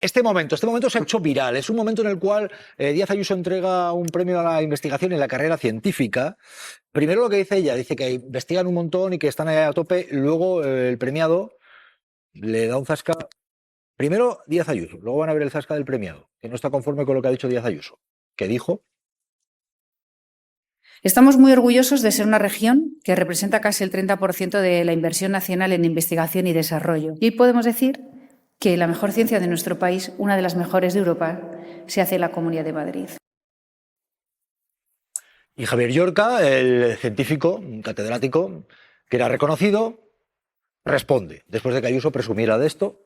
Este momento se ha hecho viral. Es un momento en el cual Díaz Ayuso entrega un premio a la investigación en la carrera científica. Primero lo que dice ella, dice que investigan un montón y que están ahí a tope. Luego el premiado le da un zasca. Primero Díaz Ayuso, luego van a ver el zasca del premiado, que no está conforme con lo que ha dicho Díaz Ayuso. ¿Qué dijo? Estamos muy orgullosos de ser una región que representa casi el 30% de la inversión nacional en investigación y desarrollo. Y podemos decir que la mejor ciencia de nuestro país, una de las mejores de Europa, se hace en la Comunidad de Madrid. Y Javier Llorca, el científico, un catedrático, que era reconocido, responde, después de que Ayuso presumiera de esto.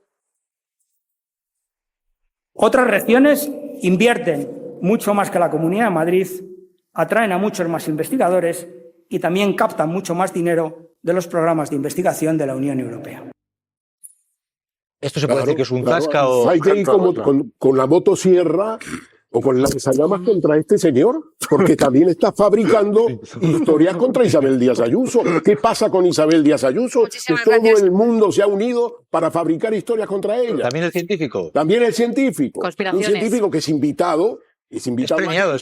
Otras regiones invierten mucho más que la Comunidad de Madrid, atraen a muchos más investigadores y también captan mucho más dinero de los programas de investigación de la Unión Europea. ¿Esto se puede decir que es un zasca o...? Hay que ir como con la motosierra o con lanzallamas contra este señor, porque también está fabricando historias contra Isabel Díaz Ayuso. ¿Qué pasa con Isabel Díaz Ayuso? Que todo el mundo se ha unido para fabricar historias contra ella. ¿También el científico? También el científico. Conspiraciones. Un científico que es invitado. Es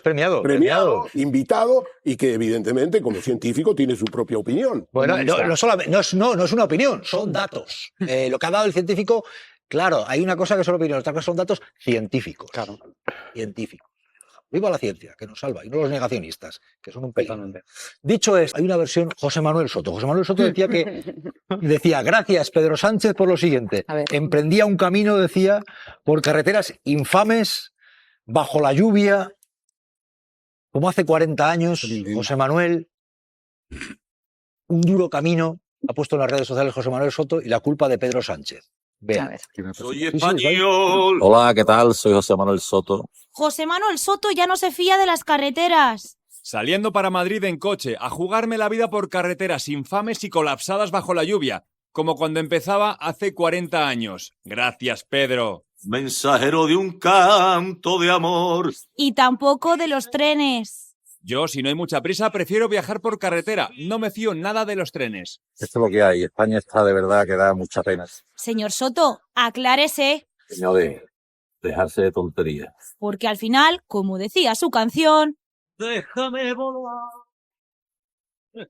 premiado, invitado y que evidentemente como científico tiene su propia opinión. Bueno, no es una opinión, son datos. Lo que ha dado el científico, claro, hay una cosa que son opiniones, otra cosa son datos científicos. Claro. Científicos. Viva la ciencia, que nos salva, y no los negacionistas, que son un peligro. Dicho esto, hay una versión José Manuel Soto. José Manuel Soto decía, gracias Pedro Sánchez por lo siguiente. Emprendía un camino, decía, por carreteras infames, bajo la lluvia, como hace 40 años, José Manuel, un duro camino, ha puesto en las redes sociales José Manuel Soto y la culpa de Pedro Sánchez. Vean. Soy español. Hola, ¿qué tal? Soy José Manuel Soto. José Manuel Soto ya no se fía de las carreteras. Saliendo para Madrid en coche, a jugarme la vida por carreteras infames y colapsadas bajo la lluvia, como cuando empezaba hace 40 años. Gracias, Pedro. Mensajero de un canto de amor. Y tampoco de los trenes. Yo, si no hay mucha prisa, prefiero viajar por carretera. No me fío nada de los trenes. Esto es lo que hay. España está de verdad que da mucha pena. Señor Soto, aclárese. Señor, dejarse de tonterías. Porque al final, como decía su canción, déjame volar.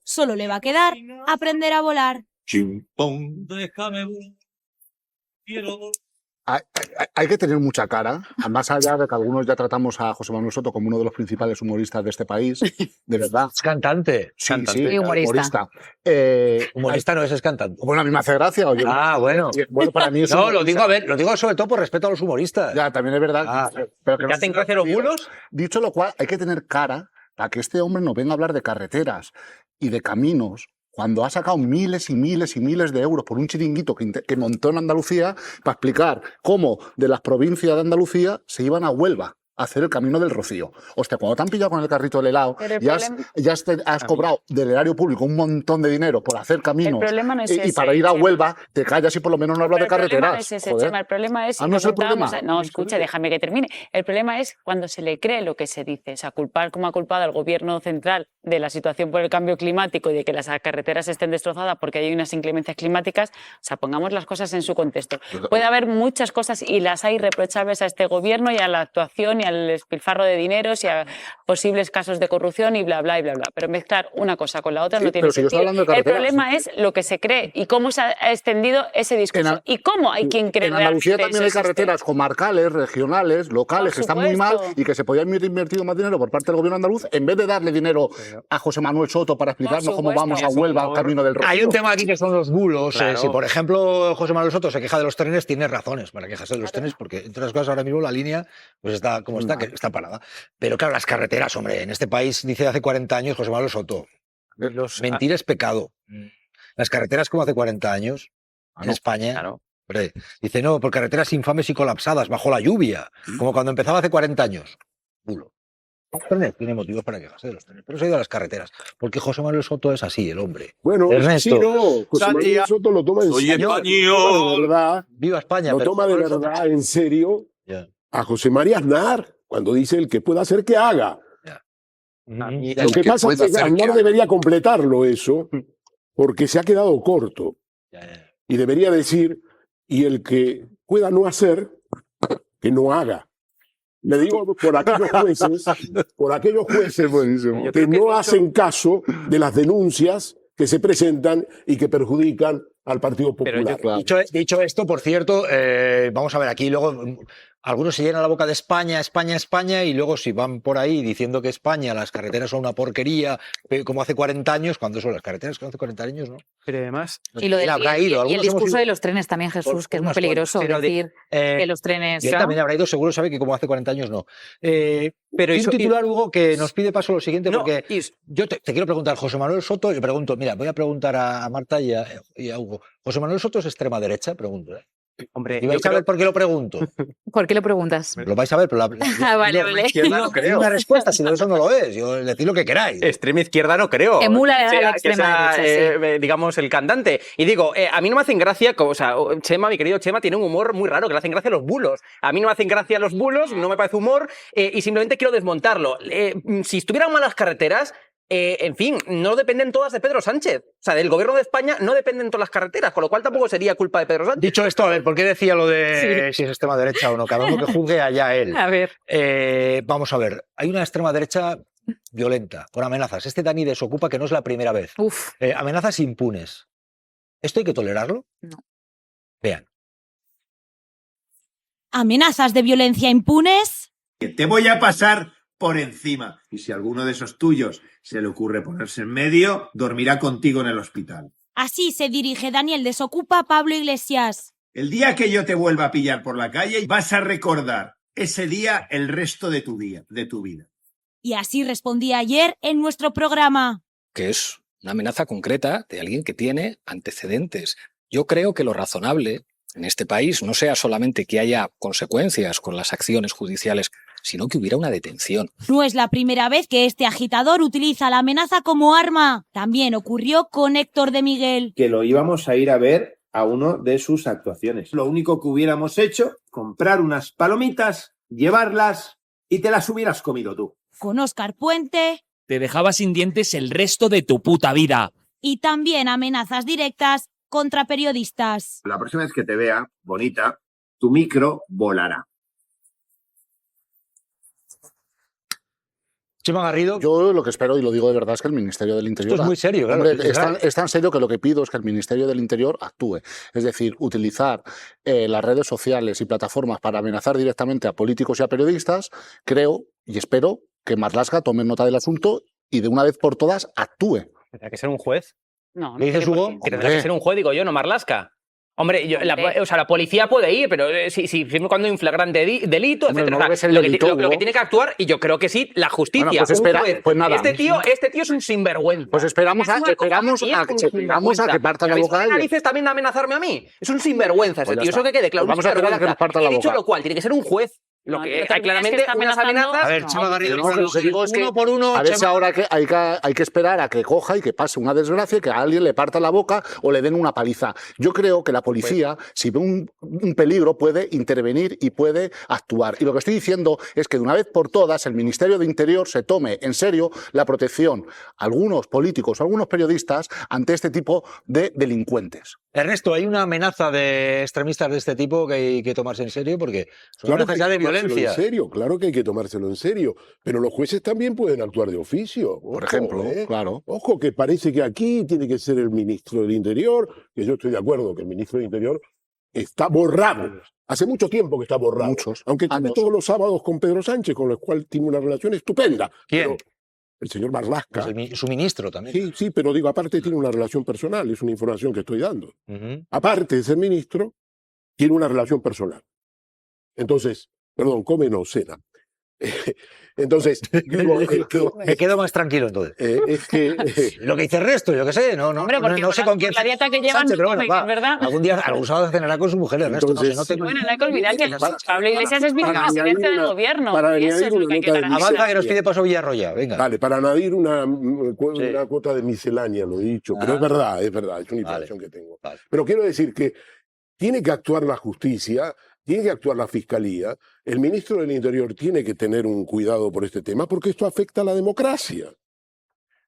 Solo le va a quedar aprender a volar. Chimpón, déjame volar. Quiero volar. Hay que tener mucha cara, más allá de que algunos ya tratamos a José Manuel Soto como uno de los principales humoristas de este país, de verdad. Es cantante. Sí, humorista. Humorista no es cantante. Bueno, a mí me hace gracia. Oye, bueno. Bueno, para mí es no, lo digo sobre todo por respeto a los humoristas. Ya, también es verdad. Pero que ¿ya te gracia los bulos? Dicho lo cual, hay que tener cara para que este hombre nos venga a hablar de carreteras y de caminos, cuando ha sacado miles y miles y miles de euros por un chiringuito que montó en Andalucía para explicar cómo de las provincias de Andalucía se iban a Huelva a hacer el Camino del Rocío. Hostia, cuando te han pillado con el carrito del helado, ya has cobrado del erario público un montón de dinero por hacer caminos y para ir a Huelva te callas y por lo menos no hablas de carreteras. El problema es... no es el problema. No, escucha, déjame que termine. El problema es cuando se le cree lo que se dice. O sea, culpar como ha culpado al gobierno central de la situación por el cambio climático y de que las carreteras estén destrozadas porque hay unas inclemencias climáticas. O sea, pongamos las cosas en su contexto. Puede haber muchas cosas y las hay reprochables a este gobierno y a la actuación y al despilfarro de dineros y a posibles casos de corrupción y bla, bla, y bla, bla. Pero mezclar una cosa con la otra no tiene sentido. El problema es lo que se cree y cómo se ha extendido ese discurso y cómo hay quien cree. En Andalucía también hay carreteras comarcales, regionales, locales, que están muy mal y que se podían haber invertido más dinero por parte del gobierno andaluz en vez de darle dinero a José Manuel Soto para explicarnos cómo vamos a Huelva al Camino del Rocío. Hay un tema aquí que son los bulos. Claro. Si, por ejemplo, José Manuel Soto se queja de los trenes, tiene razones para quejarse de los trenes, porque entre otras cosas ahora mismo la línea pues está como está, que está parada. Pero claro, las carreteras, hombre, en este país, dice hace 40 años José Manuel Soto, mentir es pecado. Las carreteras como hace 40 años, en España, hombre, dice no, por carreteras infames y colapsadas, bajo la lluvia, como cuando empezaba hace 40 años. Bulo. Los trenes tiene motivos para quejarse de los trenes, pero se ha ido a las carreteras, porque José Manuel Soto es así, el hombre. Bueno, Ernesto, sí, no, José Manuel Soto lo toma en serio. De verdad, viva España. Lo toma de verdad en serio a José María Aznar, cuando dice el que pueda hacer que haga. Lo que pasa es que Aznar debería completarlo eso, porque se ha quedado corto. Y debería decir, y el que pueda no hacer, que no haga. Le digo por aquellos jueces que no hacen caso de las denuncias que se presentan y que perjudican al Partido Popular. Dicho esto, por cierto, vamos a ver, aquí luego algunos se llenan la boca de España, España, España, y luego si van por ahí diciendo que España, las carreteras son una porquería, como hace 40 años, ¿cuándo son las carreteras? Que hace 40 años, ¿no? Pero además... Y, lo de, y el discurso de los trenes también, Jesús, que es muy peligroso decir que los trenes... Y él también habrá ido, seguro sabe que como hace 40 años no. Pero un titular, Hugo, que nos pide paso lo siguiente, porque yo te quiero preguntar, José Manuel Soto, le pregunto, mira, voy a preguntar a Marta y a Hugo. ¿José Manuel Soto es extrema derecha? Pregunto, ¿eh? Hombre, ¿y vais a ver por qué lo pregunto? ¿Por qué lo preguntas? Lo vais a ver, pero vale. No creo. Una respuesta, si eso no lo es. Yo decid lo que queráis. Extrema izquierda no creo. Emula a la extrema derecha, digamos, el cantante. Y digo, a mí no me hacen gracia, o sea, Chema, mi querido Chema, tiene un humor muy raro, que le hacen gracia los bulos. A mí no me hacen gracia los bulos, no me parece humor, y simplemente quiero desmontarlo. Si estuvieran malas carreteras, en fin, no dependen todas de Pedro Sánchez. O sea, del gobierno de España no dependen todas las carreteras, con lo cual tampoco sería culpa de Pedro Sánchez. Dicho esto, a ver, ¿por qué decía lo de si es extrema derecha o no? Cada uno que juzgue allá él. A ver. Vamos a ver, hay una extrema derecha violenta, con amenazas. Dani Desocupa, que no es la primera vez. Amenazas impunes. ¿Esto hay que tolerarlo? No. Vean. ¿Amenazas de violencia impunes? Te voy a pasar por encima. Y si a alguno de esos tuyos se le ocurre ponerse en medio, dormirá contigo en el hospital. Así se dirige Daniel Desocupa a Pablo Iglesias. El día que yo te vuelva a pillar por la calle, vas a recordar ese día el resto de tu vida. Y así respondía ayer en nuestro programa. Que es una amenaza concreta de alguien que tiene antecedentes. Yo creo que lo razonable en este país no sea solamente que haya consecuencias con las acciones judiciales, sino que hubiera una detención. No es la primera vez que este agitador utiliza la amenaza como arma. También ocurrió con Héctor de Miguel. Que lo íbamos a ir a ver a uno de sus actuaciones. Lo único que hubiéramos hecho, comprar unas palomitas, llevarlas y te las hubieras comido tú. Con Óscar Puente. Te dejaba sin dientes el resto de tu puta vida. Y también amenazas directas contra periodistas. La próxima vez que te vea, bonita, tu micro volará. Chema Garrido. Yo lo que espero, y lo digo de verdad, es que el Ministerio del Interior... Esto es muy serio, claro. Hombre, es tan serio que lo que pido es que el Ministerio del Interior actúe. Es decir, utilizar las redes sociales y plataformas para amenazar directamente a políticos y a periodistas. Creo y espero que Marlaska tome nota del asunto y de una vez por todas actúe. ¿Tendrá que ser un juez? No. ¿Qué dices, Hugo? Que tendrá que ser un juez, digo yo, no Marlaska. Hombre, la policía puede ir, pero si cuando hay un flagrante delito, hombre, etcétera. No lo que tiene que actuar, y yo creo que sí, la justicia. Bueno, pues espera, pues nada. Este tío es un sinvergüenza. Pues esperamos a que parta la boca. ¿Qué narices también de amenazarme a mí? Es un sinvergüenza ese tío, eso que quede claro. Vamos a esperar a que nos parta la boca. Dicho lo cual, tiene que ser un juez. Lo que hay claramente unas amenazas. A ver, Chema Garrido, lo que digo es que uno por uno. A ver si ahora hay que esperar a que coja y que pase una desgracia, que a alguien le parta la boca o le den una paliza. Yo creo que la policía, si ve un peligro, puede intervenir y puede actuar. Y lo que estoy diciendo es que de una vez por todas el Ministerio de Interior se tome en serio la protección a algunos políticos o algunos periodistas ante este tipo de delincuentes. Ernesto, hay una amenaza de extremistas de este tipo que hay que tomarse en serio porque son amenazas ya de violencia. En serio, claro que hay que tomárselo en serio, pero los jueces también pueden actuar de oficio. Ojo, por ejemplo, claro. Ojo, que parece que aquí tiene que ser el ministro del Interior, que yo estoy de acuerdo que el ministro del Interior está borrado. Hace mucho tiempo que está borrado. Muchos aunque tiene todos los sábados con Pedro Sánchez, con el cual tiene una relación estupenda. ¿Quién? El señor Marlaska. Pues su ministro también. Sí, pero digo, aparte tiene una relación personal, es una información que estoy dando. Aparte de ser ministro, tiene una relación personal. Entonces, perdón, come no, cena. Entonces, digo, me quedo más tranquilo entonces. Es que lo que dice el resto, yo qué sé, no sé con quién. La dieta que llevan, Sánchez, pero bueno, es verdad. Algún sábado cenará con su mujer, el resto. Entonces, Bueno, no hay que olvidar que Pablo Iglesias es vicepresidente del gobierno. Para añadir una nota de avanza que nos pide paso Villarroya, venga. Vale, para añadir una cuota de miscelánea, lo he dicho, pero es verdad, es una información que tengo. Vale. Pero quiero decir que tiene que actuar la justicia, tiene que actuar la fiscalía, el ministro del Interior tiene que tener un cuidado por este tema porque esto afecta a la democracia.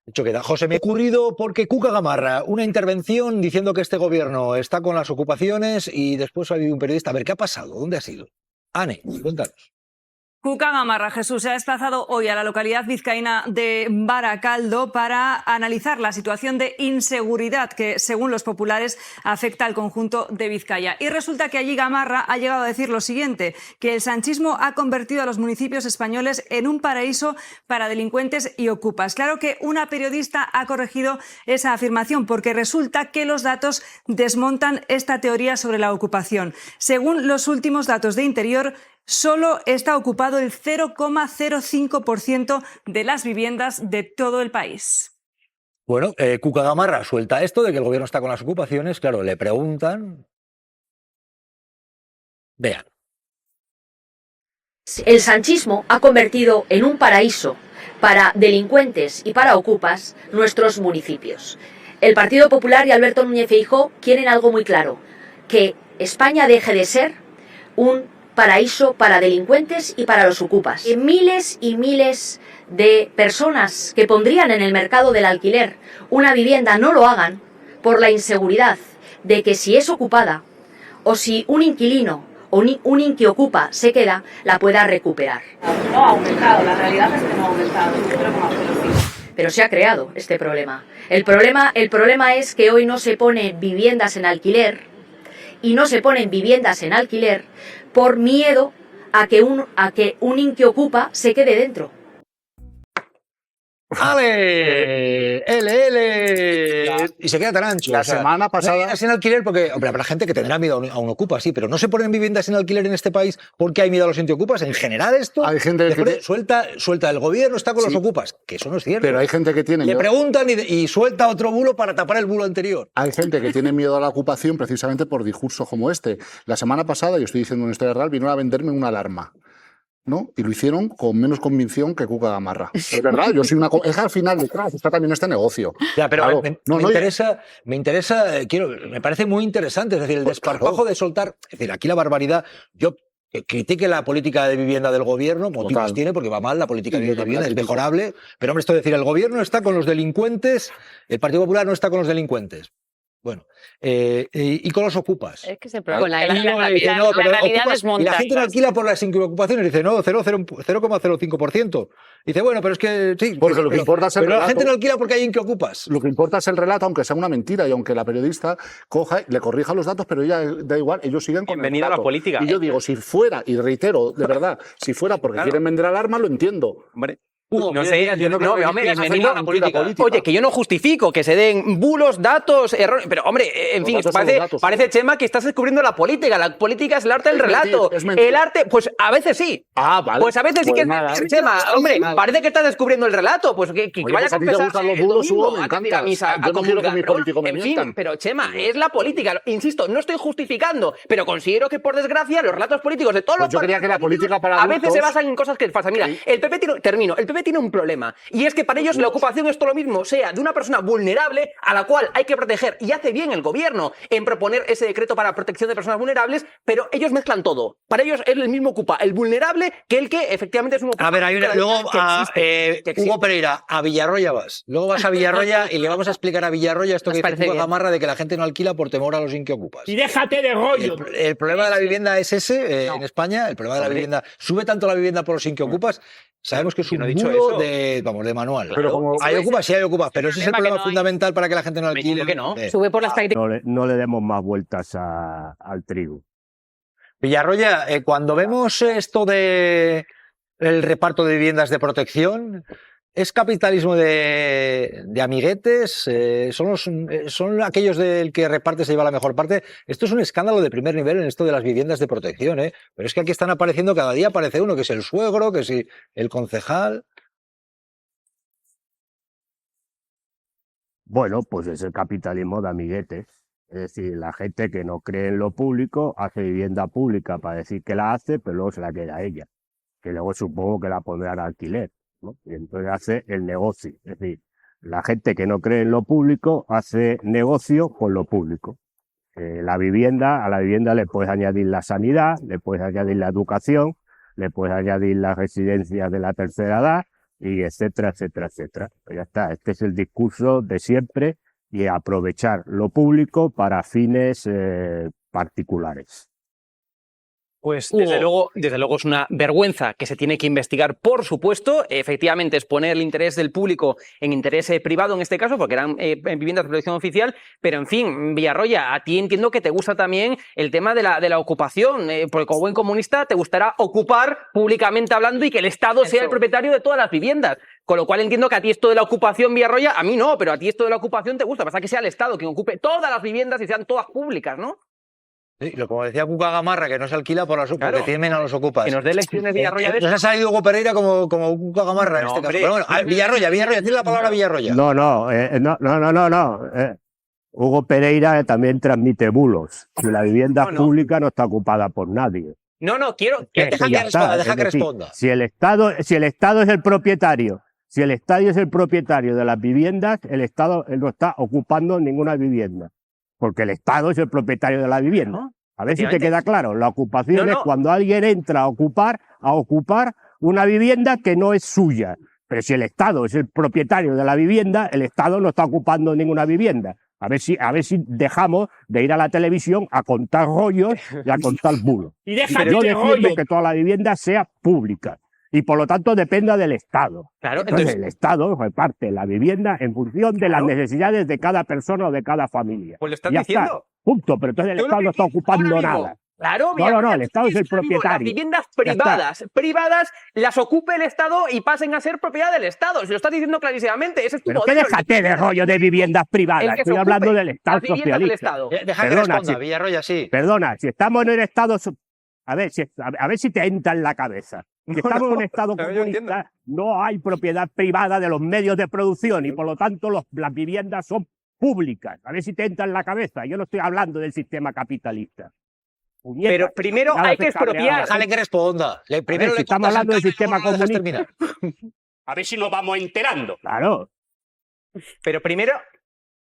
Hecho queda. José, me ha ocurrido porque Cuca Gamarra, una intervención diciendo que este gobierno está con las ocupaciones y después ha habido un periodista. A ver, ¿qué ha pasado? ¿Dónde ha sido? Ane, cuéntanos. Cuca Gamarra, Jesús, se ha desplazado hoy a la localidad vizcaína de Baracaldo para analizar la situación de inseguridad que, según los populares, afecta al conjunto de Vizcaya. Y resulta que allí Gamarra ha llegado a decir lo siguiente, que el sanchismo ha convertido a los municipios españoles en un paraíso para delincuentes y ocupas. Claro que una periodista ha corregido esa afirmación porque resulta que los datos desmontan esta teoría sobre la ocupación. Según los últimos datos de Interior, solo está ocupado el 0,05% de las viviendas de todo el país. Bueno, Cuca Gamarra suelta esto de que el gobierno está con las ocupaciones. Claro, le preguntan. Vean. El sanchismo ha convertido en un paraíso para delincuentes y para ocupas nuestros municipios. El Partido Popular y Alberto Núñez Feijóo quieren algo muy claro, que España deje de ser un paraíso para delincuentes y para los ocupas. Miles y miles de personas que pondrían en el mercado del alquiler una vivienda no lo hagan por la inseguridad de que si es ocupada o si un inquilino o un inquiocupa se queda, la pueda recuperar. No ha aumentado, la realidad es que no ha aumentado. Pero se ha creado este problema. El problema es que hoy no se ponen viviendas en alquiler y no se ponen viviendas en alquiler por miedo a que un inquiocupa se quede dentro. ¡Ale! ¡L! Y se queda tan ancho. La semana pasada... Viviendas en alquiler porque, hombre, habrá gente que tendrá miedo a un ocupa, sí, pero no se ponen viviendas en alquiler en este país porque hay miedo a los antiocupas. En general esto... Hay gente que... Suelta el gobierno, está con los ocupas, que eso no es cierto. Pero hay gente que tiene... Le preguntan y suelta otro bulo para tapar el bulo anterior. Hay gente que tiene miedo a la ocupación precisamente por discursos como este. La semana pasada, yo estoy diciendo una historia real, vinieron a venderme una alarma, ¿no? Y lo hicieron con menos convicción que Cuca Gamarra. Es verdad, yo soy una... Es al final detrás, está también este negocio. Ya, pero claro, me interesa, me parece muy interesante, es decir, el desparpajo de soltar, es decir, aquí la barbaridad, yo critique la política de vivienda del gobierno, motivos tiene porque va mal la política de vivienda, es mejorable, pero hombre, esto es decir, el gobierno está con los delincuentes, el Partido Popular no está con los delincuentes. Bueno, y con los ocupas. Es que se preocupa. La realidad desmonta. Y la gente no alquila por las ocupaciones. Dice, no, 0,05%. Dice, bueno, pero es que sí. Porque lo que importa es el relato. La gente no relato. alquila porque hay ocupas. Lo que importa es el relato, aunque sea una mentira, y aunque la periodista coja, le corrija los datos, pero ella da igual, ellos siguen con Bienvenida el a relato. la política. Y yo digo, si fuera, y reitero, de verdad, si fuera porque quieren vender alarma, lo entiendo. Hombre. No sé, bienvenido a la política. Oye, que yo no justifico que se den bulos, datos, errores, pero hombre, en fin, parece Chema que estás descubriendo la política es el arte del relato. El arte, pues a veces sí. Ah, vale. Pues a veces sí que Chema, hombre, parece que estás descubriendo el relato, pues que vaya a confesarse los bulos, me encanta. Yo no quiero que mis políticos me mientan. Pero Chema, es la política, insisto, no estoy justificando, pero considero que por desgracia los relatos políticos de todos los yo creía que la política para a veces se basan en cosas que falsan. Mira, el PP tiene un problema, y es que para ellos la ocupación es todo lo mismo, sea de una persona vulnerable a la cual hay que proteger, y hace bien el gobierno en proponer ese decreto para protección de personas vulnerables, pero ellos mezclan todo. Para ellos es el mismo ocupa el vulnerable que el que efectivamente es un ocupa. A ver, luego Hugo Pereira, a Villarroya vas. Luego vas a Villarroya y le vamos a explicar a Villarroya esto que dice Cuca Gamarra de que la gente no alquila por temor a los inquiocupas. Y déjate de rollo. El problema de la vivienda es ese, en España, el problema de la vivienda, sube tanto la vivienda por los inquiocupas. Sabemos que es un bulo de manual. Pero hay ocupas, sí hay ocupas, pero ese es el problema fundamental para que la gente no alquile. Que no. Sube por las prácticas. No le demos más vueltas al trigo. Villarroya, cuando vemos esto de el reparto de viviendas de protección, ¿es capitalismo de amiguetes? ¿Son aquellos del que reparte se lleva la mejor parte? Esto es un escándalo de primer nivel en esto de las viviendas de protección, ¿eh? Pero es que aquí están apareciendo, cada día aparece uno, que es el suegro, que es el concejal. Bueno, pues es el capitalismo de amiguetes. Es decir, la gente que no cree en lo público hace vivienda pública para decir que la hace, pero luego se la queda ella. Que luego supongo que la pondrá al alquiler, ¿no? Y entonces hace el negocio. Es decir, la gente que no cree en lo público hace negocio con lo público. A la vivienda le puedes añadir la sanidad, le puedes añadir la educación, le puedes añadir las residencias de la tercera edad, y etcétera, etcétera, etcétera. Pues ya está, este es el discurso de siempre, y aprovechar lo público para fines particulares. Pues desde luego es una vergüenza que se tiene que investigar, por supuesto. Efectivamente, es poner el interés del público en interés privado en este caso, porque eran viviendas de protección oficial. Pero en fin, Villarroya, a ti entiendo que te gusta también el tema de la ocupación, porque como buen comunista te gustará ocupar públicamente hablando y que el Estado sea el propietario de todas las viviendas. Con lo cual entiendo que a ti esto de la ocupación, Villarroya, a mí no, pero a ti esto de la ocupación te gusta. Pasa que sea el Estado quien ocupe todas las viviendas y sean todas públicas, ¿no? Sí, como decía Cuca Gamarra, que no se alquila por porque tienen a los ocupas. Que nos dé lecciones Villarroya de Nos ha salido Hugo Pereira como Cuca Gamarra en este caso. Pero bueno, Villarroya, tiene la palabra Villarroya. No. Hugo Pereira también transmite bulos. Si la vivienda pública no está ocupada por nadie. No, quiero que deja que responda. Si el Estado es el propietario, de las viviendas, el Estado no está ocupando ninguna vivienda. Porque el Estado es el propietario de la vivienda. A ver si te queda claro. La ocupación es cuando alguien entra a ocupar una vivienda que no es suya. Pero si el Estado es el propietario de la vivienda, el Estado no está ocupando ninguna vivienda. A ver si dejamos de ir a la televisión a contar rollos y a contar bulos. Y yo defiendo que toda la vivienda sea pública. Y por lo tanto dependa del Estado. Claro, entonces el Estado reparte la vivienda en función de las necesidades de cada persona o de cada familia. Pues lo estás diciendo. Está. Punto, pero entonces el Estado no está ocupando nada. Claro, no, el Estado es el propietario. Las viviendas privadas las ocupe el Estado y pasen a ser propiedad del Estado. Si lo estás diciendo clarísimamente, ese es tu pero modelo. Que déjate de rollo de viviendas privadas. Estoy hablando del Estado socialista. Deja que responda, Villarroya, sí. Perdona, si estamos en el Estado... A ver si te entra en la cabeza. Si estamos en un Estado comunista, no hay propiedad privada de los medios de producción y por lo tanto las viviendas son públicas. A ver si te entra en la cabeza. Yo no estoy hablando del sistema capitalista. Puñeta, pero primero hay que expropiar. Déjale que responda. Primero si estamos hablando del sistema comunista. A ver si nos vamos enterando. Claro. Pero primero...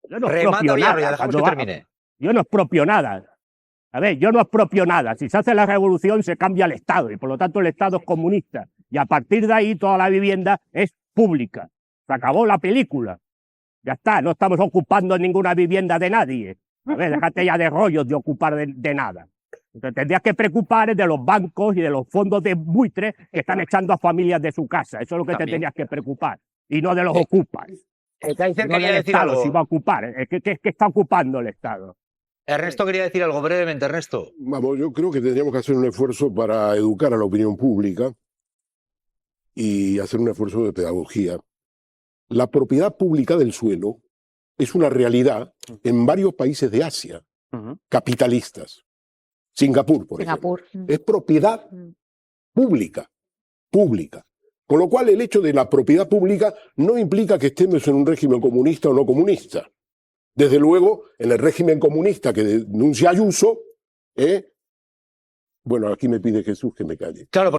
Yo no expropio nada. Yo no expropio nada. A ver, yo no expropio nada. Si se hace la revolución, se cambia el Estado y por lo tanto el Estado es comunista. Y a partir de ahí toda la vivienda es pública. Se acabó la película. Ya está, no estamos ocupando ninguna vivienda de nadie. A ver, déjate ya de rollos de ocupar de nada. Entonces tendrías que preocupar de los bancos y de los fondos de buitres que están echando a familias de su casa. Eso es lo que te tendrías que preocupar. Y no de los ocupas. No del Estado, si va a ocupar. ¿Qué está ocupando el Estado? Ernesto quería decir algo brevemente, Ernesto. Vamos, yo creo que tendríamos que hacer un esfuerzo para educar a la opinión pública y hacer un esfuerzo de pedagogía. La propiedad pública del suelo es una realidad en varios países de Asia, capitalistas. Singapur, por ejemplo. Es propiedad pública. Con lo cual el hecho de la propiedad pública no implica que estemos en un régimen comunista o no comunista. Desde luego, en el régimen comunista que denuncia Ayuso, bueno, aquí me pide Jesús que me calle. Claro.